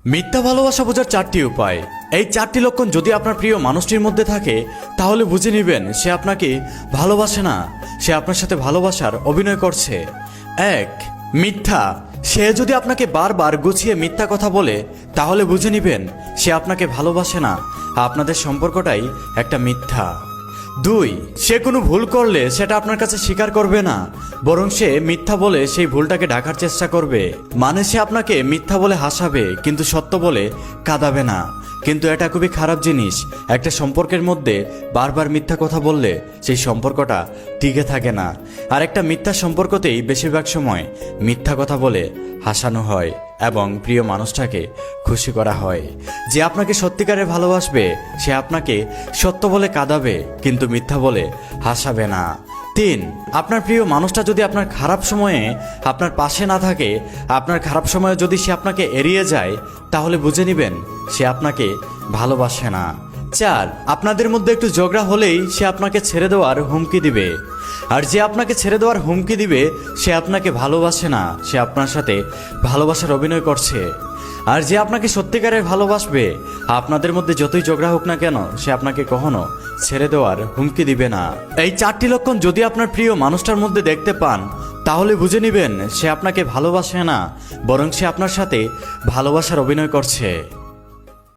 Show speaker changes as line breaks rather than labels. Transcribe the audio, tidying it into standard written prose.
মিথ্যা ভালোবাসা বোঝার চারটি উপায়। এই চারটি লক্ষণ যদি আপনার প্রিয় মানুষটির মধ্যে থাকে তাহলে বুঝে নেবেন সে আপনাকে ভালোবাসে না, সে আপনার সাথে ভালোবাসার অভিনয় করছে। 1. মিথ্যা। সে যদি আপনাকে বারবার গুছিয়ে মিথ্যা কথা বলে তাহলে বুঝে নেবেন সে আপনাকে ভালোবাসে না, আপনাদের সম্পর্কটাই একটা মিথ্যা। 2. সে কোনো ভুল করলে সেটা আপনার কাছে স্বীকার করবে না, বরং সে মিথ্যা বলে সেই ভুলটাকে ঢাকার চেষ্টা করবে। মানে সে আপনাকে মিথ্যা বলে হাসাবে কিন্তু সত্য বলে কাঁদাবে না। কিন্তু এটা খুবই খারাপ জিনিস, একটা সম্পর্কের মধ্যে বারবার মিথ্যা কথা বললে সেই সম্পর্কটা টিকে থাকে না। আর একটা মিথ্যা সম্পর্কতেই বেশিরভাগ সময় মিথ্যা কথা বলে হাসানো হয় এবং প্রিয় মানুষটাকে খুশি করা হয়। যে আপনাকে সত্যিকারে ভালোবাসবে সে আপনাকে সত্য বলে কাঁদাবে কিন্তু মিথ্যা বলে হাসাবে না। 3. আপনার প্রিয় মানুষটা যদি আপনার খারাপ সময়ে আপনার পাশে না থাকে, আপনার খারাপ সময়ে যদি সে আপনাকে এড়িয়ে যায় তাহলে বুঝে নেবেন সে আপনাকে ভালোবাসে না। 4. আপনাদের মধ্যে একটু ঝগড়া হলেই সে আপনাকে ছেড়ে দেওয়ার হুমকি দিবে। আর যে আপনাকে ছেড়ে দেওয়ার হুমকি দিবে সে আপনাকে ভালোবাসে না, সে আপনার সাথে ভালোবাসার অভিনয় করছে। আর যে আপনাকে সত্যিকারের ভালোবাসবে আপনাদের মধ্যে যতই ঝগড়া হোক না কেন সে আপনাকে কখনো ছেড়ে দেওয়ার হুমকি দিবে না। এই চারটি লক্ষণ যদি আপনার প্রিয় মানুষটার মধ্যে দেখতে পান তাহলে বুঝে নেবেন সে আপনাকে ভালোবাসে না, বরং সে আপনার সাথে ভালোবাসার অভিনয় করছে।